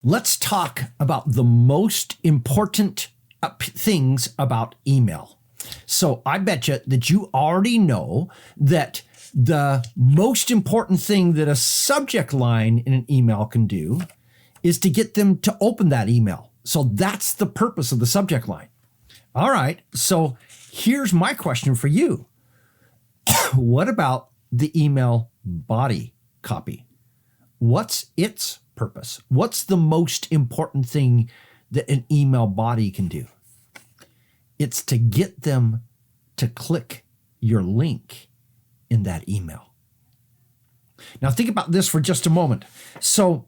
Let's talk about the most important things about email. So I bet you that you already know that the most important thing that a subject line in an email can do is to get them to open that email. So that's the purpose of the subject line. All right, so here's my question for you. What about the email body copy? What's its purpose? What's the most important thing that an email body can do? It's to get them to click your link in that email. Now think about this for just a moment. So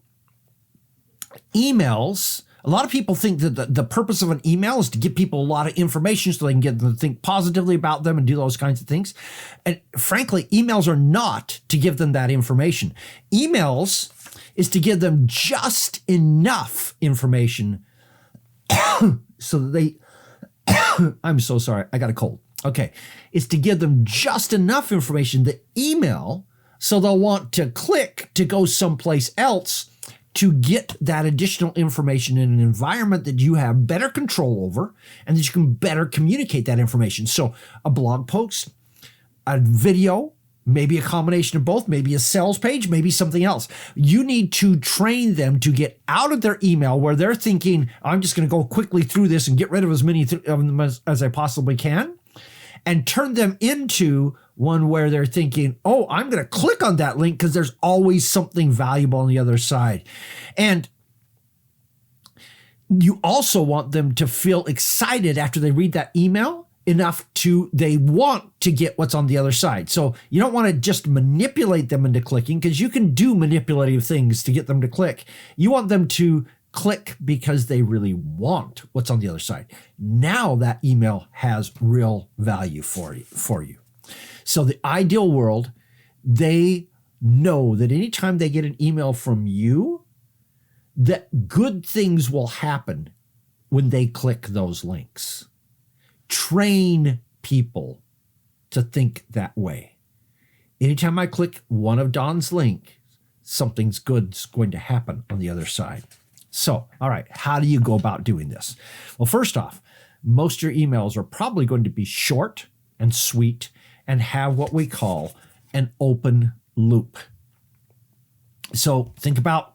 emails, a lot of people think that the purpose of an email is to give people a lot of information so they can get them to think positively about them and do those kinds of things. And frankly, emails are not to give them that information. Emails is to give them just enough information so that they, I'm so sorry, I got a cold. Okay, it's to give them just enough information, the email, so they'll want to click to go someplace else to get that additional information in an environment that you have better control over and that you can better communicate that information. So a blog post, a video, maybe a combination of both, maybe a sales page, maybe something else. You need to train them to get out of their email where they're thinking, I'm just going to go quickly through this and get rid of as many of them as I possibly can, and turn them into one where they're thinking, oh, I'm going to click on that link because there's always something valuable on the other side. And you also want them to feel excited after they read that email enough they want to get what's on the other side. So you don't want to just manipulate them into clicking, because you can do manipulative things to get them to click. You want them to click because they really want what's on the other side. Now that email has real value for you. So the ideal world, they know that anytime they get an email from you, that good things will happen when they click those links. Train people to think that way. Anytime I click one of Don's links, something's good's going to happen on the other side. So, all right, how do you go about doing this? Well, first off, most of your emails are probably going to be short and sweet and have what we call an open loop. So think about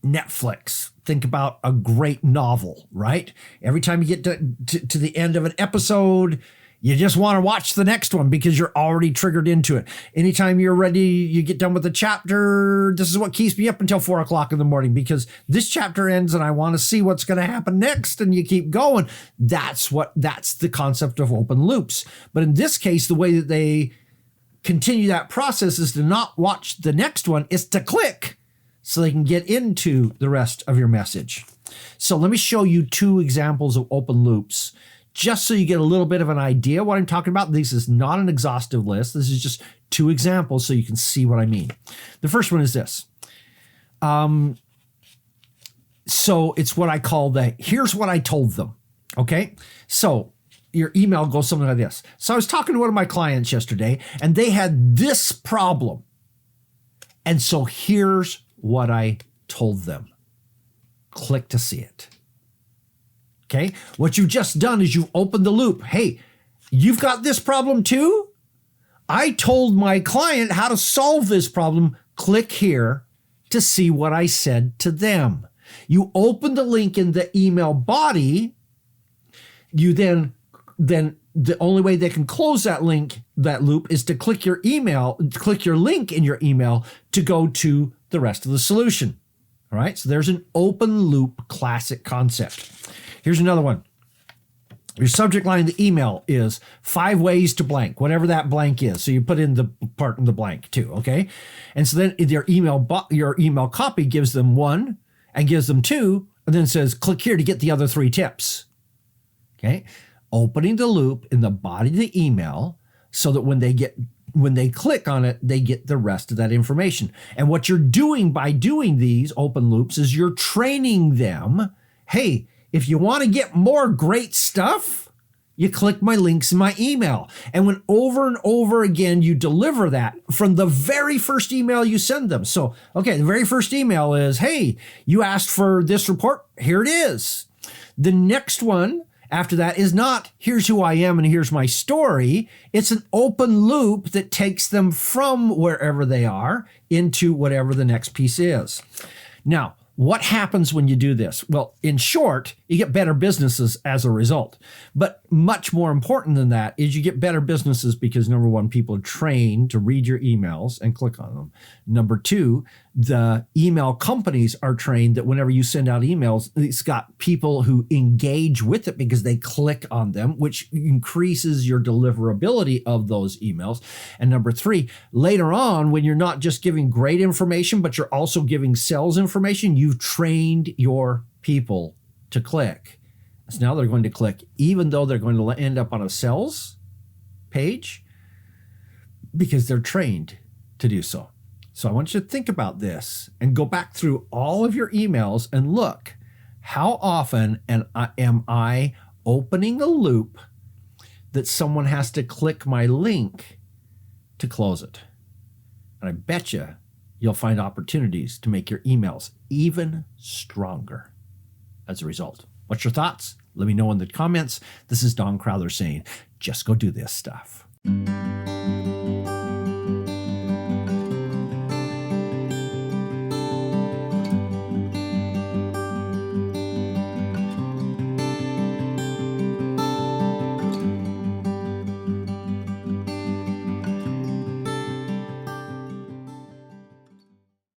Netflix. Think about a great novel, right? Every time you get to the end of an episode, you just want to watch the next one because you're already triggered into it. Anytime you're ready, you get done with the chapter, this is what keeps me up until 4 o'clock in the morning because this chapter ends and I want to see what's going to happen next, and you keep going. That's the concept of open loops. But in this case, the way that they continue that process is to not watch the next one, is to click so they can get into the rest of your message. So let me show you 2 examples of open loops, just so you get a little bit of an idea what I'm talking about. This is not an exhaustive list. This is just 2 examples so you can see what I mean. The first one is this. So it's what I call here's what I told them. Okay. So your email goes something like this. So I was talking to one of my clients yesterday and they had this problem. And so here's what I told them. Click to see it. Okay. What you've just done is you've opened the loop. Hey, you've got this problem too? I told my client how to solve this problem. Click here to see what I said to them. You open the link in the email body. You then the only way they can close that loop is to click your link in your email to go to the rest of the solution. All right. So there's an open loop classic concept. Here's another one. Your subject line in the email is 5 ways to blank, whatever that blank is. So you put in the part in the blank too. Okay. And so then your email copy gives them 1 and gives them 2, and then says, click here to get the other 3 tips. Okay. Opening the loop in the body of the email so that when they click on it, they get the rest of that information. And what you're doing by doing these open loops is you're training them. Hey, if you want to get more great stuff, You click my links in my email. And when over and over again you deliver that from the very first email you send them. So, okay, the very first email is, hey, you asked for this report. Here it is. The next one after that is not, here's who I am and here's my story. It's an open loop that takes them from wherever they are into whatever the next piece is. Now, what happens when you do this? Well, in short, you get better businesses as a result. But much more important than that is you get better businesses because, number one, people are trained to read your emails and click on them. Number two, the email companies are trained that whenever you send out emails, it's got people who engage with it because they click on them, which increases your deliverability of those emails. And number three, later on, when you're not just giving great information, but you're also giving sales information, you've trained your people to click. So now they're going to click, even though they're going to end up on a sales page, because they're trained to do so. So I want you to think about this and go back through all of your emails and look, how often am I opening a loop that someone has to click my link to close it? And I bet you'll find opportunities to make your emails even stronger as a result. What's your thoughts? Let me know in the comments. This is Don Crowther saying, just go do this stuff.